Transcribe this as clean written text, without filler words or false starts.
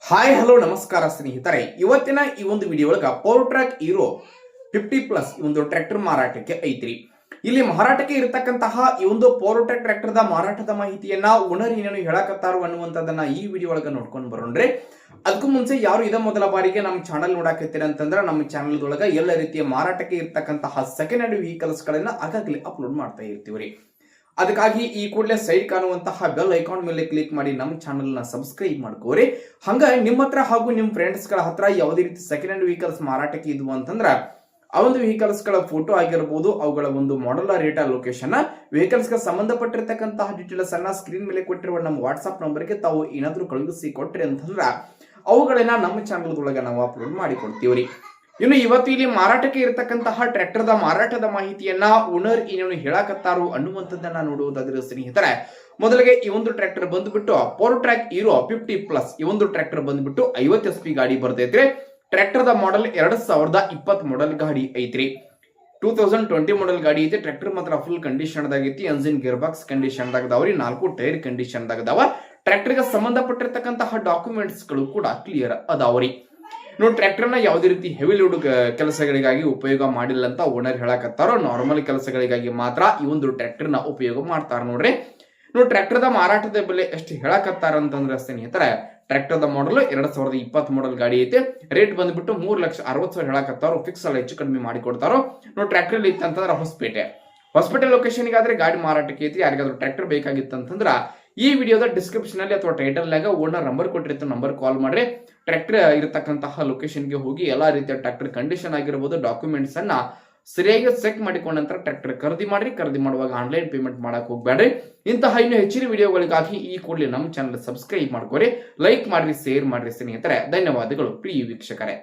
Hi hello ನಮಸ್ಕಾರ ಸ್ನೇಹಿತರೆ, ಇವತ್ತಿನ ಈ ಒಂದು ವಿಡಿಯೋ ಒಳಗ ಪವರ್ ಟ್ರ್ಯಾಕ್ ಹೀರೋ 50+ ಈ ಒಂದು ಟ್ರ್ಯಾಕ್ಟರ್ ಮಾರಾಟಕ್ಕೆ ಐತ್ರಿ. ಇಲ್ಲಿ ಮಾರಾಟಕ್ಕೆ ಇರತಕ್ಕಂತಹ ಈ ಒಂದು ಪವರ್ ಟ್ರ್ಯಾಕ್ ಟ್ರ್ಯಾಕ್ಟರ್ ದ ಮಾರಾಟದ ಮಾಹಿತಿಯನ್ನ ಓನರ್ ಏನೇನು ಹೇಳಕತ್ತಾರು ಅನ್ನುವಂಥದ್ದನ್ನ ಈ ವಿಡಿಯೋ ಒಳಗ ನೋಡ್ಕೊಂಡು ಬರೋಣ್ರಿ. ಅದಕ್ಕೂ ಮುಂಚೆ ಯಾರು ಇದ ಮೊದಲ ಬಾರಿಗೆ ನಮ್ಮ ಚಾನಲ್ ನೋಡಾಕತ್ತೀರ ಅಂತಂದ್ರೆ ನಮ್ಮ ಚಾನಲ್ ಒಳಗ ಎಲ್ಲ ರೀತಿಯ ಮಾರಾಟಕ್ಕೆ ಇರತಕ್ಕಂತಹ ಸೆಕೆಂಡ್ ಹ್ಯಾಂಡ್ ವೆಹಿಕಲ್ಸ್ ಗಳನ್ನ ಆಗಾಗಲೇ ಅಪ್ಲೋಡ್ ಮಾಡ್ತಾ ಇರ್ತೀವ್ರಿ. ಅದಕ್ಕಾಗಿ ಈ ಕೂಡಲೇ ಸೈಡ್ ಕಾಣುವಂತಹ ಬೆಲ್ ಐಕಾನ್ ಮೇಲೆ ಕ್ಲಿಕ್ ಮಾಡಿ ನಮ್ಮ ಚಾನಲ್ ನ ಸಬ್ಸ್ಕ್ರೈಬ್ ಮಾಡ್ಕೋರಿ. ಹಂಗ ನಿಮ್ಮ ಹತ್ರ ಹಾಗೂ ನಿಮ್ಮ ಫ್ರೆಂಡ್ಸ್ ಗಳ ಹತ್ರ ಯಾವುದೇ ರೀತಿ ಸೆಕೆಂಡ್ ಹ್ಯಾಂಡ್ ವೆಹಿಕಲ್ಸ್ ಮಾರಾಟಕ್ಕೆ ಇದ್ವು ಅಂತಂದ್ರ ಆ ಒಂದು ವೆಹಿಕಲ್ಸ್ ಗಳ ಫೋಟೋ ಆಗಿರಬಹುದು, ಅವುಗಳ ಒಂದು ಮಾಡೆಲ್ ರೇಟ್ ಲೊಕೇಶನ್, ವೆಹಿಕಲ್ಸ್ ಗೆ ಸಂಬಂಧಪಟ್ಟಿರ್ತಕ್ಕಂತಹ ಡೀಟೇಲ್ಸ್ ಅನ್ನ ಸ್ಕ್ರೀನ್ ಮೇಲೆ ಕೊಟ್ಟಿರುವ ನಮ್ಮ ವಾಟ್ಸ್ಆಪ್ ನಂಬರ್ಗೆ ತಾವು ಏನಾದ್ರೂ ಕಳುಹಿಸಿ ಕೊಟ್ರಿ ಅಂತಂದ್ರ ಅವುಗಳನ್ನ ನಮ್ಮ ಚಾನಲ್ ಒಳಗ ನಾವು ಅಪ್ಲೋಡ್ ಮಾಡಿ ಕೊಡ್ತೀವ್ರಿ. ಇನ್ನು ಇವತ್ತು ಇಲ್ಲಿ ಮಾರಾಟಕ್ಕೆ ಇರತಕ್ಕಂತಹ ಟ್ರ್ಯಾಕ್ಟರ್ ದ ಮಾರಾಟದ ಮಾಹಿತಿಯನ್ನ ಓನರ್ ಏನೇನು ಹೇಳಕತ್ತಾರು ಅನ್ನುವಂಥದ್ದನ್ನ ನೋಡುವುದಾದ್ರೆ ಸ್ನೇಹಿತರೆ, ಮೊದಲಿಗೆ ಈ ಒಂದು ಟ್ರ್ಯಾಕ್ಟರ್ ಬಂದ್ಬಿಟ್ಟು ಪವರ್ ಟ್ರ್ಯಾಕ್ ಹೀರೋ 50+ ಈ ಒಂದು ಟ್ರ್ಯಾಕ್ಟರ್ ಬಂದ್ಬಿಟ್ಟು 50 HP ಗಾಡಿ ಬರ್ತೈತ್ರಿ. ಟ್ರ್ಯಾಕ್ಟರ್ ದ ಮಾಡೆಲ್ 2020 ಮಾಡೆಲ್ ಗಾಡಿ ಐತ್ರಿ. 2020 ಮಾಡೆಲ್ ಗಾಡಿ ಐತಿ. ಟ್ರ್ಯಾಕ್ಟರ್ ಮಾತ್ರ ಫುಲ್ ಕಂಡೀಷನ್ ದಾಗೈತಿ. ಎಂಜಿನ್ ಗೇರ್ ಬಾಕ್ಸ್ ಕಂಡೀಷನ್ ದಾಗದಾವ್ರಿ. 4 ಟೈರ್ ಕಂಡೀಷನ್ ದಾಗದಾವ. ಟ್ರ್ಯಾಕ್ಟರ್ ಗೆ ಸಂಬಂಧಪಟ್ಟಿರ್ತಕ್ಕಂತಹ ಡಾಕ್ಯುಮೆಂಟ್ಸ್ ಗಳು ಕೂಡ ಕ್ಲಿಯರ್ ಅದಾವ್ರಿ. ನೋಡಿ, ಟ್ರ್ಯಾಕ್ಟರ್ ನ ಯಾವುದೇ ರೀತಿ ಹೆವಿ ಲೋಡ್ ಕೆಲಸಗಳಿಗಾಗಿ ಉಪಯೋಗ ಮಾಡಿಲ್ಲ ಅಂತ ಓನರ್ ಹೇಳಕತ್ತಾರೋ. ನಾರ್ಮಲ್ ಕೆಲಸಗಳಿಗಾಗಿ ಮಾತ್ರ ಈ ಒಂದು ಟ್ರ್ಯಾಕ್ಟರ್ ನ ಉಪಯೋಗ ಮಾಡ್ತಾರ ನೋಡ್ರಿ. ನೋಡಿ, ಟ್ರ್ಯಾಕ್ಟರ್ ದ ಮಾರಾಟದ ಬೆಲೆ ಎಷ್ಟು ಹೇಳಕತ್ತಾರ ಅಂತಂದ್ರೆ ಸ್ನೇಹಿತರೆ, ಟ್ರ್ಯಾಕ್ಟರ್ ದ ಮಾಡಲ್ 2020 ಮಾಡೆಲ್ ಗಾಡಿ ಐತೆ. ರೇಟ್ ಬಂದ್ಬಿಟ್ಟು 3,60,000 ಹೇಳಕತ್ತಾರೋ. ಫಿಕ್ಸ್ ಅಲ್ಲ, ಹೆಚ್ಚು ಕಡಿಮೆ ಮಾಡಿ ಕೊಡ್ತಾರೋ. ನೋಡಿ, ಟ್ರ್ಯಾಕ್ಟರ್ ಇತ್ತು ಅಂತಂದ್ರೆ ಹೊಸಪೇಟೆ ಲೊಕೇಶನ್ ಗಾದ್ರೆ ಗಾಡಿ ಮಾರಾಟಕ್ಕೆ ಐತಿ. ಯಾರಿಗಾದ್ರೂ ಟ್ರ್ಯಾಕ್ಟರ್ ಬೇಕಾಗಿತ್ತು ಅಂತಂದ್ರ ಈ ವಿಡಿಯೋದ ಡಿಸ್ಕ್ರಿಪ್ಷನ್ ಅಲ್ಲಿ ಅಥವಾ ಟೈಟಲ್ ನಾಗ ಓನರ್ ನಂಬರ್ ಕೊಟ್ಟಿರ್ತಾರೆ, ನಂಬರ್ ಕಾಲ್ ಮಾಡ್ರಿ. ಟ್ರ್ಯಾಕ್ಟರ್ ಇರತಕ್ಕಂತಹ ಲೊಕೇಶನ್ಗೆ ಹೋಗಿ ಎಲ್ಲಾ ರೀತಿಯ ಟ್ರ್ಯಾಕ್ಟರ್ ಕಂಡೀಷನ್ ಆಗಿರಬಹುದು, ಡಾಕ್ಯುಮೆಂಟ್ಸ್ ಅನ್ನ ಸರಿಯಾಗಿ ಚೆಕ್ ಮಾಡಿಕೊಂಡ ನಂತರ ಟ್ರ್ಯಾಕ್ಟರ್ ಖರೀದಿ ಮಾಡ್ರಿ. ಖರೀದಿ ಮಾಡುವಾಗ ಆನ್ಲೈನ್ ಪೇಮೆಂಟ್ ಮಾಡಕ್ ಹೋಗ್ಬೇಡ್ರಿ. ಇಂತಹ ಇನ್ನೂ ಹೆಚ್ಚಿನ ವಿಡಿಯೋಗಳಿಗಾಗಿ ಈ ಕೂಡಲೇ ನಮ್ಮ ಚಾನಲ್ ಸಬ್ಸ್ಕ್ರೈಬ್ ಮಾಡ್ಕೋರಿ, ಲೈಕ್ ಮಾಡ್ರಿ, ಶೇರ್ ಮಾಡ್ರಿ ಸ್ನೇಹಿತರೆ. ಧನ್ಯವಾದಗಳು ಪ್ರಿಯ ವೀಕ್ಷಕರೇ.